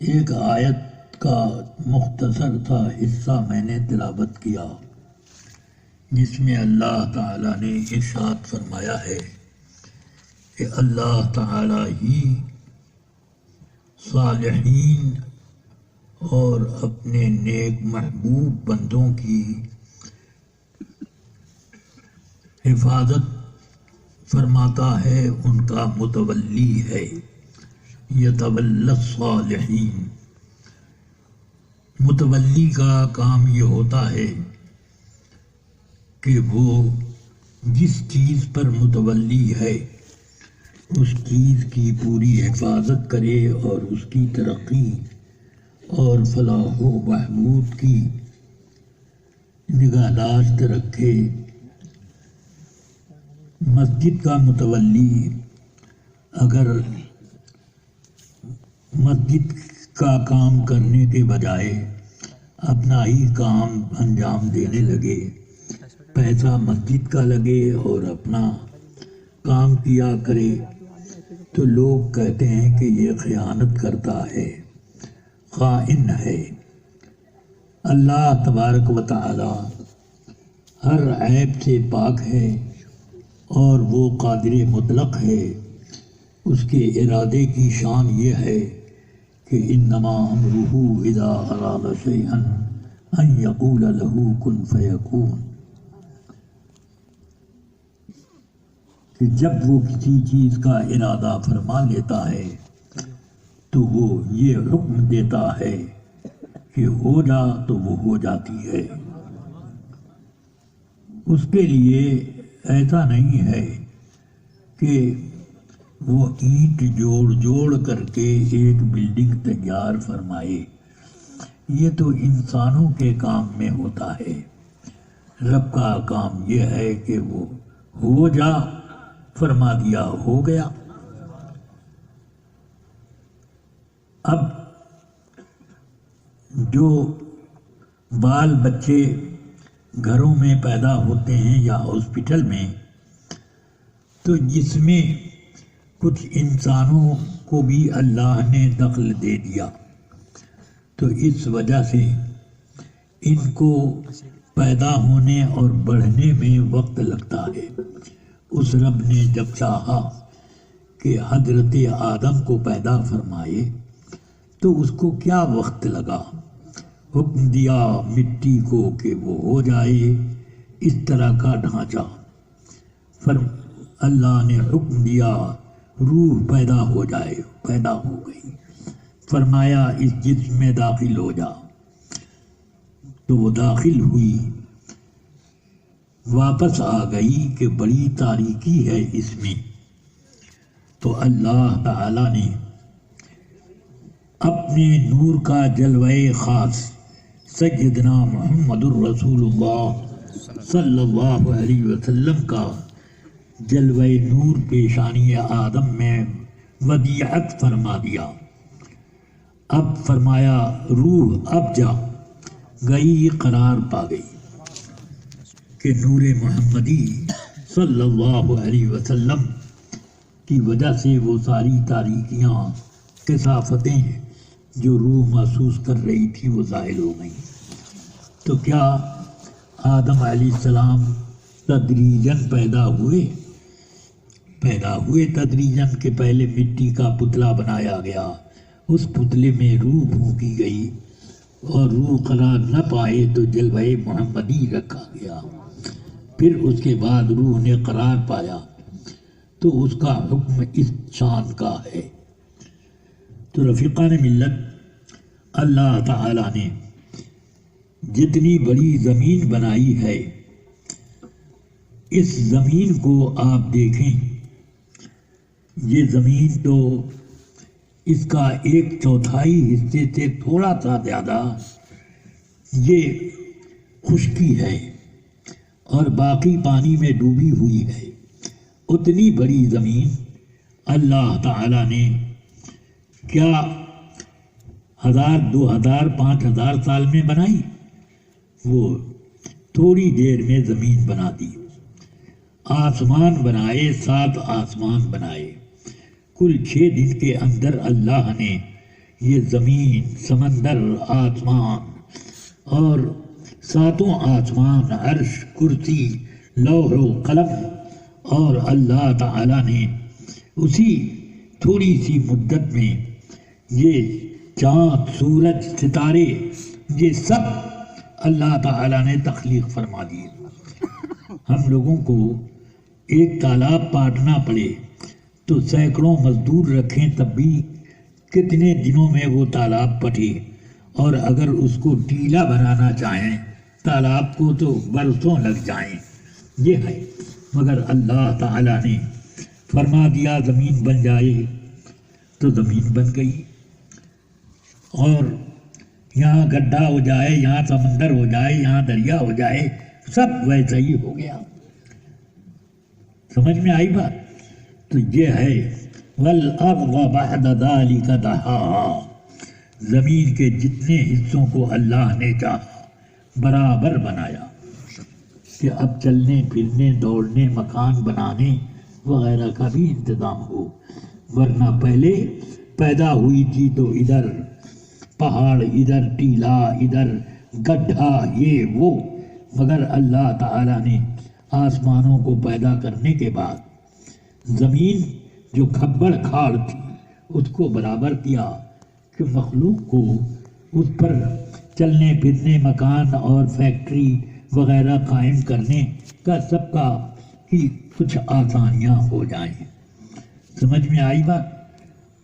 ایک آیت کا مختصر سا حصہ میں نے تلاوت کیا جس میں اللہ تعالیٰ نے ارشاد فرمایا ہے کہ اللہ تعالیٰ ہی صالحین اور اپنے نیک محبوب بندوں کی حفاظت فرماتا ہے، ان کا متولی ہے۔ یتولی الصالحین، متولی کا کام یہ ہوتا ہے کہ وہ جس چیز پر متولی ہے اس چیز کی پوری حفاظت کرے اور اس کی ترقی اور فلاح و بہبود کی نگہداشت رکھے۔ مسجد کا متولی اگر مسجد کا کام کرنے کے بجائے اپنا ہی کام انجام دینے لگے، پیسہ مسجد کا لگے اور اپنا کام کیا کرے، تو لوگ کہتے ہیں کہ یہ خیانت کرتا ہے، خائن ہے۔ اللہ تبارک و تعالی ہر عیب سے پاک ہے اور وہ قادر مطلق ہے۔ اس کے ارادے کی شان یہ ہے کہ انما امرہ اذا اراد شیئا ان یقول له کن فیکون، کہ جب وہ کسی چیز کا ارادہ فرما لیتا ہے تو وہ یہ حکم دیتا ہے کہ ہو جا تو وہ ہو جاتی ہے۔ اس کے لیے ایسا نہیں ہے کہ وہ اینٹ جوڑ کر کے ایک بلڈنگ تیار فرمائے، یہ تو انسانوں کے کام میں ہوتا ہے۔ رب کا کام یہ ہے کہ وہ ہو جا فرما دیا، ہو گیا۔ اب جو بال بچے گھروں میں پیدا ہوتے ہیں یا ہاسپٹل میں، تو جس میں کچھ انسانوں کو بھی اللہ نے دخل دے دیا، تو اس وجہ سے ان کو پیدا ہونے اور بڑھنے میں وقت لگتا ہے۔ اس رب نے جب چاہا کہ حضرت آدم کو پیدا فرمائے تو اس کو کیا وقت لگا، حکم دیا مٹی کو کہ وہ ہو جائے اس طرح کا ڈھانچہ، اللہ نے حکم دیا روح پیدا ہو جائے، پیدا ہو گئی، فرمایا اس جسم میں داخل ہو جا، تو وہ داخل ہوئی، واپس آ گئی کہ بڑی تاریکی ہے اس میں۔ تو اللہ تعالی نے اپنے نور کا جلوہ خاص سیدنا محمد الرسول اللہ صلی اللہ علیہ وسلم کا جلوہ نور پیشانی آدم میں ودیعت فرما دیا۔ اب فرمایا روح اب جا، گئی قرار پا گئی کہ نور محمدی صلی اللہ علیہ وسلم کی وجہ سے وہ ساری تاریکیاں، کثافتیں جو روح محسوس کر رہی تھی وہ ظاہر ہو گئیں۔ تو کیا آدم علیہ السلام تدریجاً پیدا ہوئے تدریجاً کہ پہلے مٹی کا پتلا بنایا گیا، اس پتلے میں روح پھونکی گئی اور روح قرار نہ پائے تو جلوہ محمدی رکھا گیا، پھر اس کے بعد روح نے قرار پایا تو اس کا حکم اس شان کا ہے۔ تو رفیقان ملت، اللہ تعالی نے جتنی بڑی زمین بنائی ہے، اس زمین کو آپ دیکھیں، یہ زمین تو اس کا 1/4 حصے سے تھوڑا سا زیادہ یہ خشکی ہے اور باقی پانی میں ڈوبی ہوئی ہے۔ اتنی بڑی زمین اللہ تعالی نے کیا 1000 2000 5000 سال میں بنائی؟ وہ تھوڑی دیر میں زمین بنا دی۔ آسمان بنائے، 7 آسمان بنائے، کل 6 دن کے اندر اللہ نے یہ زمین، سمندر، آسمان اور ساتوں آسمان، عرش، کرسی، لوح و قلم، اور اللہ تعالیٰ نے اسی تھوڑی سی مدت میں یہ چاند، سورج، ستارے، یہ سب اللہ تعالیٰ نے تخلیق فرما دیے۔ ہم لوگوں کو ایک تالاب پاٹنا پڑے تو سینکڑوں مزدور رکھیں تب بھی کتنے دنوں میں وہ تالاب پٹے، اور اگر اس کو ٹیلا بنانا چاہیں تالاب کو تو برسوں لگ جائیں۔ یہ ہے، مگر اللہ تعالیٰ نے فرما دیا زمین بن جائے تو زمین بن گئی، اور یہاں گڈھا ہو جائے، یہاں سمندر ہو جائے، یہاں دریا ہو جائے، سب ویسا ہی ہو گیا۔ سمجھ میں آئی بات؟ تو یہ ہے وَالْأَرْضَ بَعْدَ ذَلِكَ دَحَاهَا، زمین کے جتنے حصوں کو اللہ نے چاہا برابر بنایا کہ اب چلنے پھرنے، دوڑنے، مکان بنانے وغیرہ کا بھی انتظام ہو، ورنہ پہلے پیدا ہوئی تھی تو ادھر پہاڑ، ادھر ٹیلا، ادھر گڈھا، یہ وہ، مگر اللہ تعالیٰ نے آسمانوں کو پیدا کرنے کے بعد زمین جو کھبڑ کھاڑ تھی اس کو برابر کیا کہ مخلوق کو اس پر چلنے پھرنے، مکان اور فیکٹری وغیرہ قائم کرنے کا سب کا ہی کچھ آسانیاں ہو جائیں۔ سمجھ میں آئی بات؟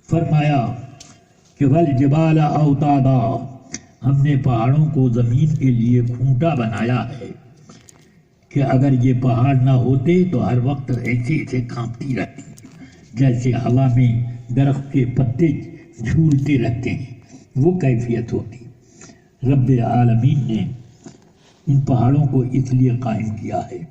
فرمایا کہ وَالْجِبَالَ أَوْتَادًا، ہم نے پہاڑوں کو زمین کے لیے کھوٹا بنایا ہے کہ اگر یہ پہاڑ نہ ہوتے تو ہر وقت ایسے ایسے کانپتی رہتی، جیسے ہوا میں درخت کے پتے جھولتے رہتے ہیں، وہ کیفیت ہوتی۔ رب العالمین نے ان پہاڑوں کو اس لیے قائم کیا ہے